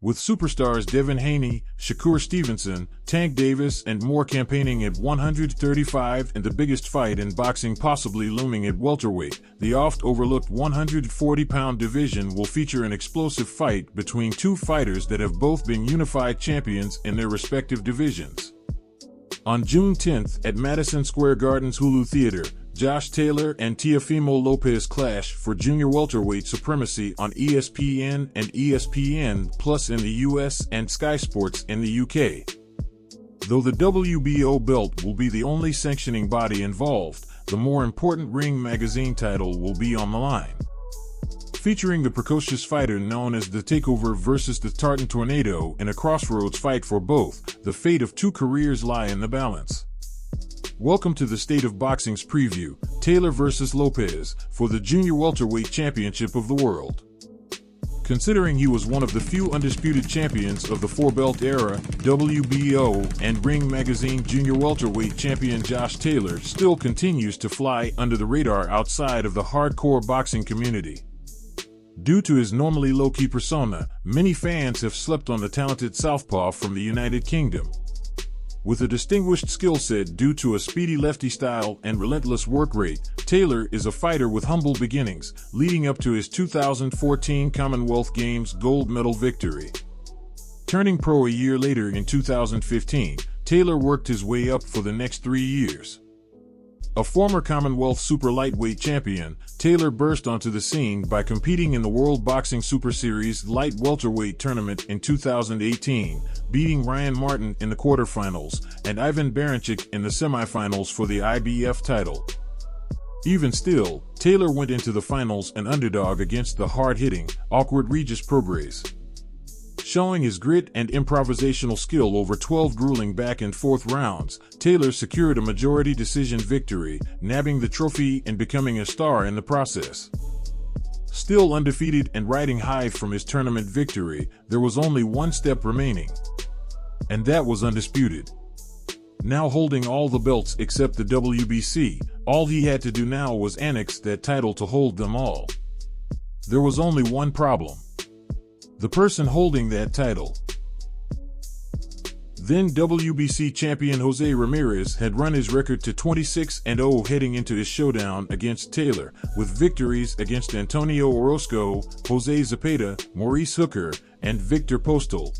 With superstars Devin Haney, Shakur Stevenson, Tank Davis, and more campaigning at 135 and the biggest fight in boxing possibly looming at welterweight, the oft-overlooked 140-pound division will feature an explosive fight between two fighters that have both been unified champions in their respective divisions. On June 10th at Madison Square Garden's Hulu Theater, Josh Taylor and Teofimo Lopez clash for junior welterweight supremacy on ESPN and ESPN Plus in the US and Sky Sports in the UK. Though the WBO belt will be the only sanctioning body involved, the more important Ring magazine title will be on the line. Featuring the precocious fighter known as the Takeover versus the Tartan Tornado in a crossroads fight for both, the fate of two careers lie in the balance. Welcome to the State of Boxing's preview, Taylor vs. Lopez, for the Junior Welterweight Championship of the World. Considering he was one of the few undisputed champions of the four-belt era, WBO and Ring Magazine Junior Welterweight champion Josh Taylor still continues to fly under the radar outside of the hardcore boxing community. Due to his normally low-key persona, many fans have slept on the talented southpaw from the United Kingdom. With a distinguished skill set due to a speedy lefty style and relentless work rate, Taylor is a fighter with humble beginnings, leading up to his 2014 Commonwealth Games gold medal victory. Turning pro a year later in 2015, Taylor worked his way up for the next 3 years. A former Commonwealth Super Lightweight champion, Taylor burst onto the scene by competing in the World Boxing Super Series Light Welterweight tournament in 2018, beating Ryan Martin in the quarterfinals and Ivan Baranchyk in the semifinals for the IBF title. Even still, Taylor went into the finals an underdog against the hard-hitting, awkward Regis Prograis. Showing his grit and improvisational skill over 12 grueling back-and-forth rounds, Taylor secured a majority decision victory, nabbing the trophy and becoming a star in the process. Still undefeated and riding high from his tournament victory, there was only one step remaining. And that was undisputed. Now holding all the belts except the WBC, all he had to do now was annex that title to hold them all. There was only one problem. The person holding that title. Then WBC champion Jose Ramirez had run his record to 26-0 heading into his showdown against Taylor, with victories against Antonio Orozco, Jose Zepeda, Maurice Hooker, and Victor Postal.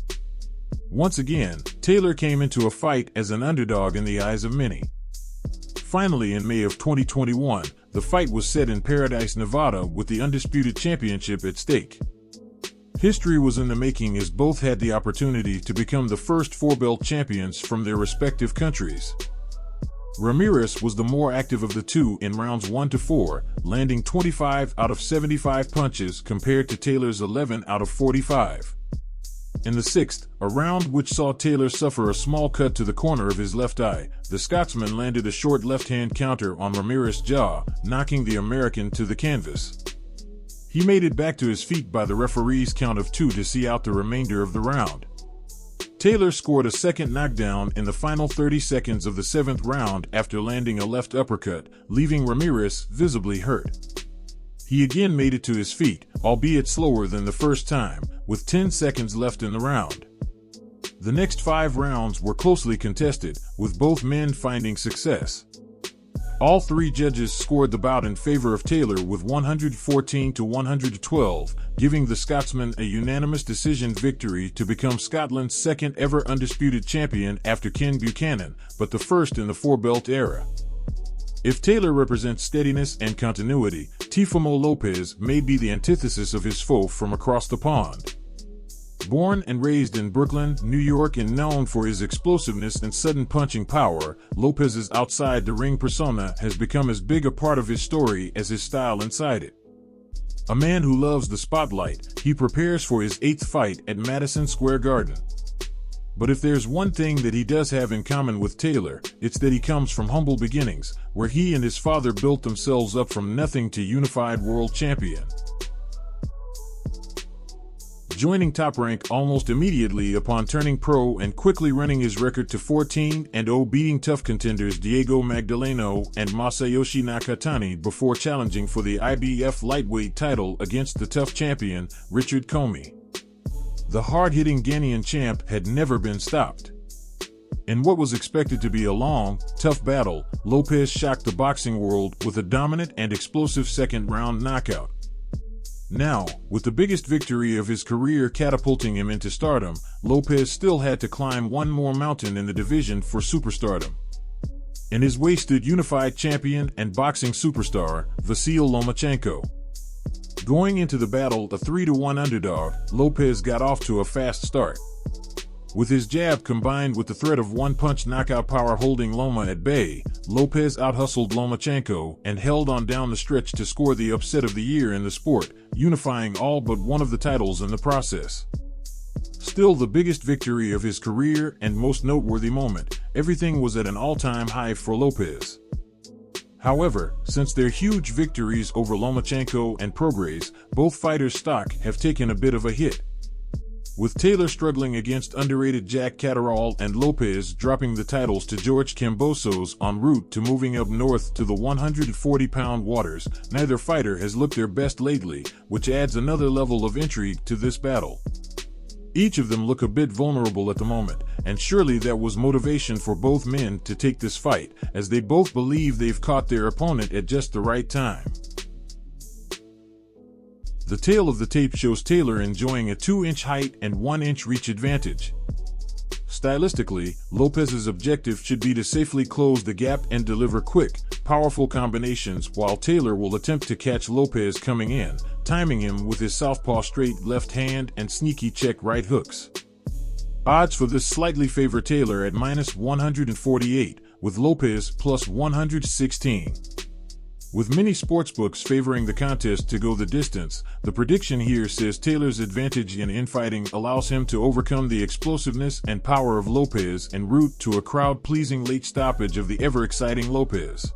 Once again, Taylor came into a fight as an underdog in the eyes of many. Finally, in May of 2021, the fight was set in Paradise, Nevada, with the undisputed championship at stake. History was in the making as both had the opportunity to become the first four-belt champions from their respective countries. Ramirez was the more active of the two in rounds 1 to 4, landing 25 out of 75 punches compared to Taylor's 11 out of 45. In the sixth, a round which saw Taylor suffer a small cut to the corner of his left eye, the Scotsman landed a short left-hand counter on Ramirez's jaw, knocking the American to the canvas. He made it back to his feet by the referee's count of 2 to see out the remainder of the round. Taylor scored a second knockdown in the final 30 seconds of the 7th round after landing a left uppercut, leaving Ramirez visibly hurt. He again made it to his feet, albeit slower than the first time, with 10 seconds left in the round. The next 5 rounds were closely contested, with both men finding success. All 3 judges scored the bout in favor of Taylor with 114 to 112, giving the Scotsman a unanimous decision victory to become Scotland's second ever undisputed champion after Ken Buchanan, but the first in the four-belt era. If Taylor represents steadiness and continuity, Teofimo Lopez may be the antithesis of his foe from across the pond. Born and raised in Brooklyn, New York, and known for his explosiveness and sudden punching power, Lopez's outside-the-ring persona has become as big a part of his story as his style inside it. A man who loves the spotlight, he prepares for his 8th fight at Madison Square Garden. But if there's one thing that he does have in common with Taylor, it's that he comes from humble beginnings, where he and his father built themselves up from nothing to unified world champion. Joining Top Rank almost immediately upon turning pro and quickly running his record to 14-0, beating tough contenders Diego Magdaleno and Masayoshi Nakatani before challenging for the IBF lightweight title against the tough champion, Richard Comey. The hard-hitting Ghanaian champ had never been stopped. In what was expected to be a long, tough battle, Lopez shocked the boxing world with a dominant and explosive second-round knockout. Now, with the biggest victory of his career catapulting him into stardom, Lopez still had to climb one more mountain in the division for superstardom. In his way stood unified champion and boxing superstar, Vasyl Lomachenko. Going into the battle a 3-1 underdog, Lopez got off to a fast start. With his jab combined with the threat of one-punch knockout power holding Loma at bay, Lopez out-hustled Lomachenko and held on down the stretch to score the upset of the year in the sport, unifying all but one of the titles in the process. Still the biggest victory of his career and most noteworthy moment, everything was at an all-time high for Lopez. However, since their huge victories over Lomachenko and Prograis, both fighters' stock have taken a bit of a hit. With Taylor struggling against underrated Jack Catterall and Lopez dropping the titles to George Kambosos en route to moving up north to the 140-pound waters, neither fighter has looked their best lately, which adds another level of intrigue to this battle. Each of them look a bit vulnerable at the moment, and surely that was motivation for both men to take this fight, as they both believe they've caught their opponent at just the right time. The tail of the tape shows Taylor enjoying a 2-inch height and 1-inch reach advantage. Stylistically, Lopez's objective should be to safely close the gap and deliver quick, powerful combinations, while Taylor will attempt to catch Lopez coming in, timing him with his southpaw straight left hand and sneaky check right hooks. Odds for this slightly favor Taylor at -148, with Lopez +116. With many sportsbooks favoring the contest to go the distance, the prediction here says Taylor's advantage in infighting allows him to overcome the explosiveness and power of Lopez en route to a crowd-pleasing late stoppage of the ever-exciting Lopez.